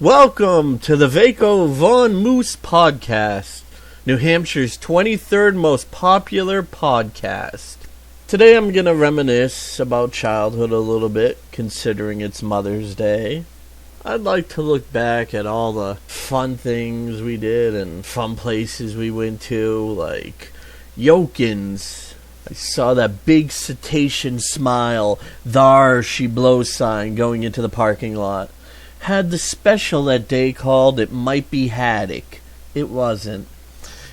Welcome to the Veikko Von Moose podcast, New Hampshire's 23rd most popular podcast. Today I'm going to reminisce about childhood a little bit, considering it's Mother's Day. I'd like to look back at all the fun things we did and fun places we went to, like Yokins. I saw that big cetacean smile, "Thar she blows" sign going into the parking lot. Had the special that day called "It Might Be Haddock." It wasn't.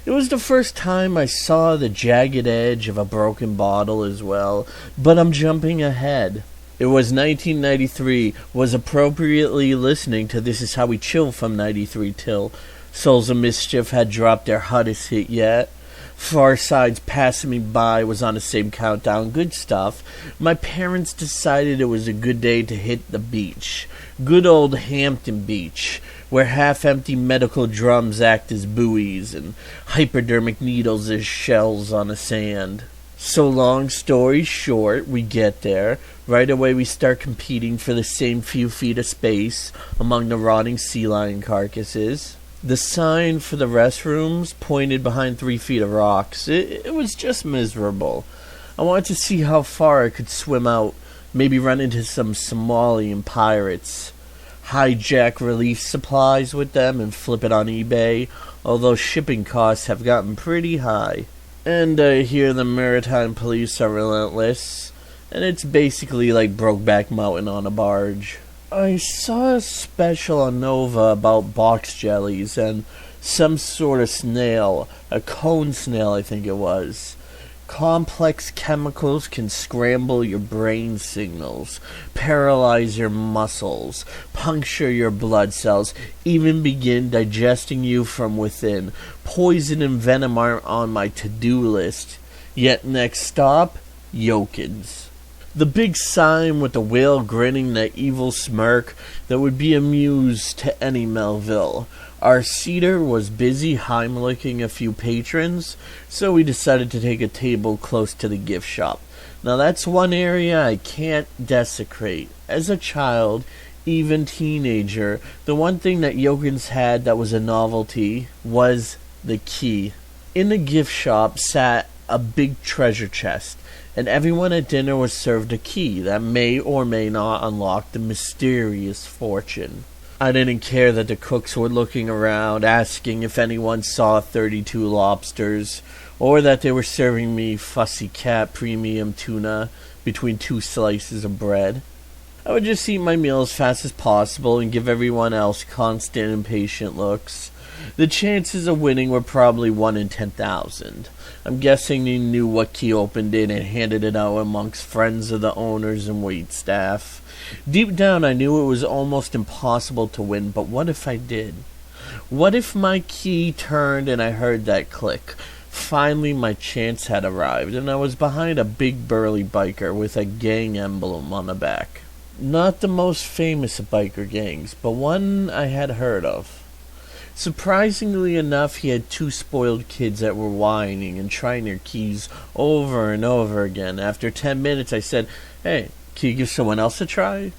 It was the first time I saw the jagged edge of a broken bottle as well, but I'm jumping ahead. It was 1993, was appropriately listening to This Is How We Chill from 93 till Souls of Mischief had dropped their hottest hit yet. Far Side's Passing Me By was on the same countdown. Good stuff. My parents decided it was a good day to hit the beach. Good old Hampton Beach, where half-empty medical drums act as buoys and hypodermic needles as shells on the sand. So long story short, we get there. Right away we start competing for the same few feet of space among the rotting sea lion carcasses. The sign for the restrooms pointed behind 3 feet of rocks. It was just miserable. I wanted to see how far I could swim out, maybe run into some Somalian pirates, hijack relief supplies with them and flip it on eBay, although shipping costs have gotten pretty high. And I hear the maritime police are relentless, and it's basically like Brokeback Mountain on a barge. I saw a special on Nova about box jellies and some sort of snail, a cone snail I think it was. Complex chemicals can scramble your brain signals, paralyze your muscles, puncture your blood cells, even begin digesting you from within. Poison and venom aren't on my to-do list. Yet next stop, Yokins. The big sign with the whale grinning that evil smirk that would be amused to any Melville. Our seater was busy Heimliching a few patrons, so we decided to take a table close to the gift shop. Now that's one area I can't desecrate. As a child, even teenager, the one thing that Yokins had that was a novelty was the key. In the gift shop sat a big treasure chest, and everyone at dinner was served a key that may or may not unlock the mysterious fortune. I didn't care that the cooks were looking around, asking if anyone saw 32 lobsters, or that they were serving me fussy cat premium tuna between 2 slices of bread. I would just eat my meal as fast as possible and give everyone else constant impatient looks. The chances of winning were probably 1 in 10,000. I'm guessing they knew what key opened it and handed it out amongst friends of the owners and wait staff. Deep down I knew it was almost impossible to win, but what if I did? What if my key turned and I heard that click? Finally my chance had arrived, and I was behind a big burly biker with a gang emblem on the back. Not the most famous of biker gangs, but one I had heard of. Surprisingly enough, he had 2 spoiled kids that were whining and trying their keys over and over again. After 10 minutes, I said, "Hey, can you give someone else a try?"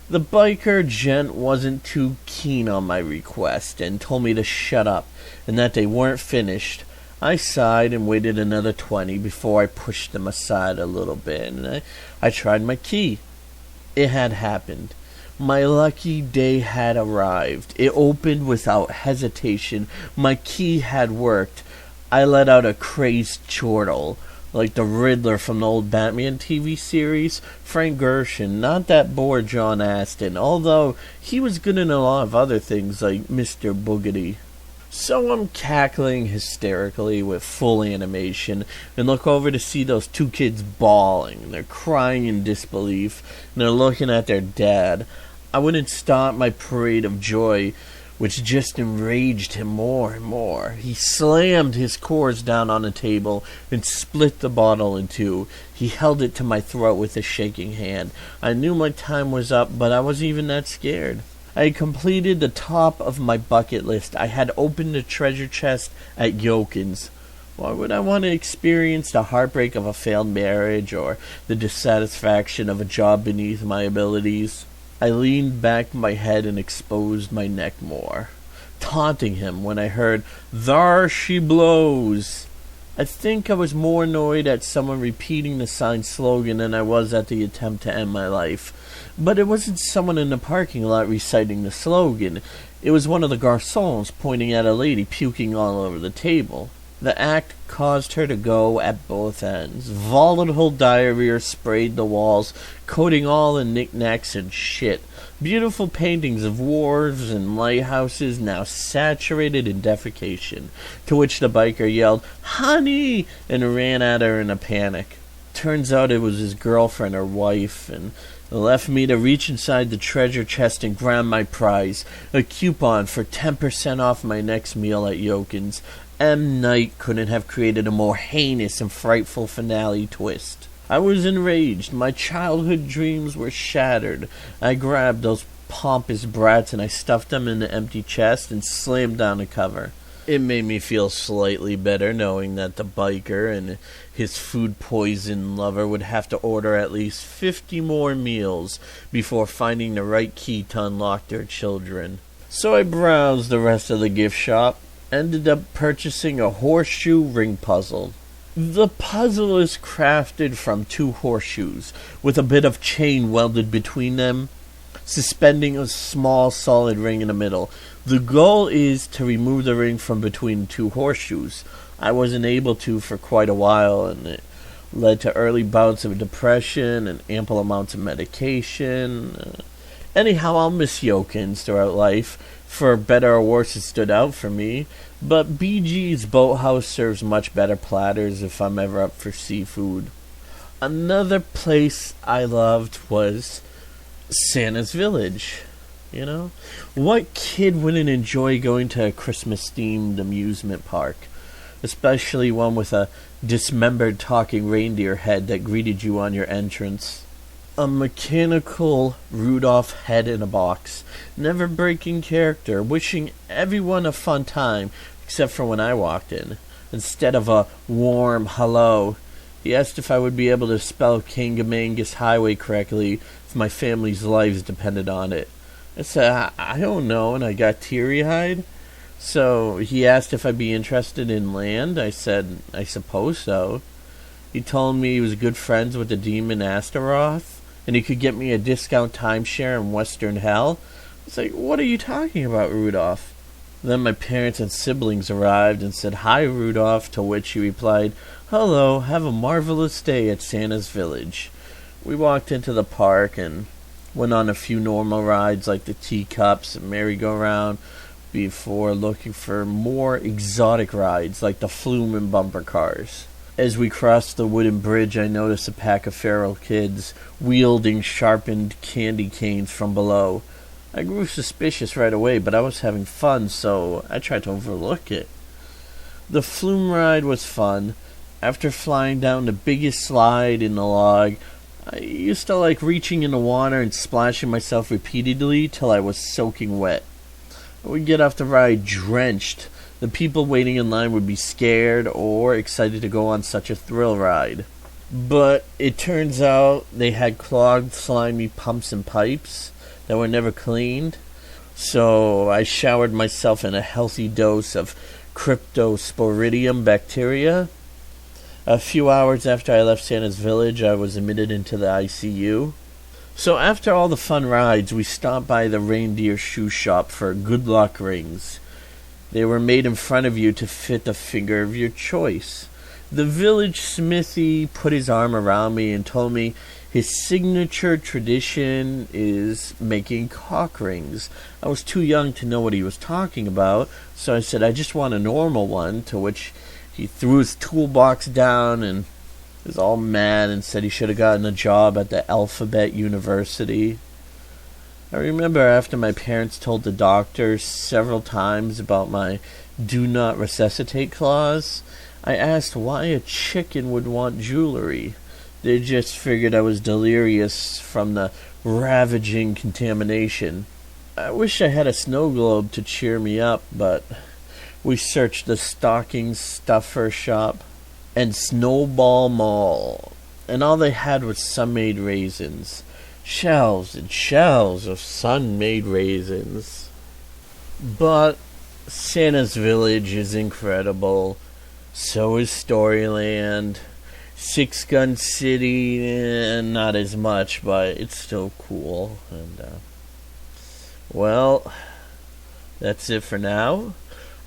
The biker gent wasn't too keen on my request and told me to shut up and that they weren't finished. I sighed and waited another 20 before I pushed them aside a little bit, and I tried my key. It had happened. My lucky day had arrived. It opened without hesitation. My key had worked. I let out a crazed chortle, like the Riddler from the old Batman TV series. Frank Gorshin, not that bored John Astin, although he was good in a lot of other things like Mr. Boogedy. So I'm cackling hysterically with full animation and look over to see those 2 kids bawling. They're crying in disbelief and they're looking at their dad. I wouldn't stop my parade of joy, which just enraged him more and more. He slammed his cores down on the table and split the bottle in 2. He held it to my throat with a shaking hand. I knew my time was up, but I wasn't even that scared. I had completed the top of my bucket list. I had opened the treasure chest at Yokins. Why would I want to experience the heartbreak of a failed marriage or the dissatisfaction of a job beneath my abilities? I leaned back my head and exposed my neck more, taunting him when I heard, "Thar she blows." I think I was more annoyed at someone repeating the sign slogan than I was at the attempt to end my life. But it wasn't someone in the parking lot reciting the slogan. It was one of the garçons pointing at a lady puking all over the table. The act caused her to go at both ends. Volatile diarrhea sprayed the walls, coating all the knickknacks and shit. Beautiful paintings of wharves and lighthouses now saturated in defecation, to which the biker yelled, "Honey!" and ran at her in a panic. Turns out it was his girlfriend or wife, and left me to reach inside the treasure chest and grab my prize, a coupon for 10% off my next meal at Yokin's. M. Night couldn't have created a more heinous and frightful finale twist. I was enraged. My childhood dreams were shattered. I grabbed those pompous brats and I stuffed them in the empty chest and slammed down the cover. It made me feel slightly better knowing that the biker and his food-poisoned lover would have to order at least 50 more meals before finding the right key to unlock their children. So I browsed the rest of the gift shop, ended up purchasing a horseshoe ring puzzle. The puzzle is crafted from 2 horseshoes, with a bit of chain welded between them, suspending a small solid ring in the middle. The goal is to remove the ring from between 2 horseshoes. I wasn't able to for quite a while, and it led to early bouts of depression and ample amounts of medication. Anyhow, I'll miss Yokins throughout life. For better or worse, it stood out for me. But BG's Boathouse serves much better platters if I'm ever up for seafood. Another place I loved was Santa's Village. You know? What kid wouldn't enjoy going to a Christmas-themed amusement park? Especially one with a dismembered talking reindeer head that greeted you on your entrance. A mechanical Rudolph head in a box, never breaking character, wishing everyone a fun time, except for when I walked in. Instead of a warm hello, he asked if I would be able to spell Kangamangas Highway correctly if my family's lives depended on it. I said, I don't know, and I got teary-eyed. So he asked if I'd be interested in land. I said, I suppose so. He told me he was good friends with the demon Astaroth, and he could get me a discount timeshare in Western Hell. I was like, what are you talking about, Rudolph? Then my parents and siblings arrived and said, "Hi, Rudolph," to which he replied, "Hello, have a marvelous day at Santa's Village." We walked into the park and went on a few normal rides like the teacups and merry-go-round before looking for more exotic rides like the flume and bumper cars. As we crossed the wooden bridge, I noticed a pack of feral kids wielding sharpened candy canes from below. I grew suspicious right away, but I was having fun, so I tried to overlook it. The flume ride was fun. After flying down the biggest slide in the log, I used to like reaching in the water and splashing myself repeatedly till I was soaking wet. I would get off the ride drenched. The people waiting in line would be scared or excited to go on such a thrill ride. But it turns out they had clogged, slimy pumps and pipes that were never cleaned. So I showered myself in a healthy dose of Cryptosporidium bacteria. A few hours after I left Santa's Village, I was admitted into the ICU. So after all the fun rides, we stopped by the reindeer shoe shop for good luck rings. They were made in front of you to fit the finger of your choice. The village smithy put his arm around me and told me his signature tradition is making cock rings. I was too young to know what he was talking about, so I said, I just want a normal one, to which he threw his toolbox down and was all mad and said he should have gotten a job at the Alphabet University. I remember after my parents told the doctor several times about my do not resuscitate clause, I asked why a chicken would want jewelry. They just figured I was delirious from the ravaging contamination. I wish I had a snow globe to cheer me up, but we searched the stocking stuffer shop and Snowball Mall, and all they had was sun-made raisins. shelves and shelves of sun-made raisins. But Santa's Village is incredible. So is Storyland. Six Gun City, not as much, but it's still cool. And well, that's it for now.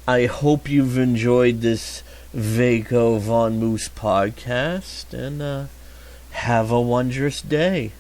I hope you've enjoyed this Veikko Von Moose podcast, and have a wondrous day.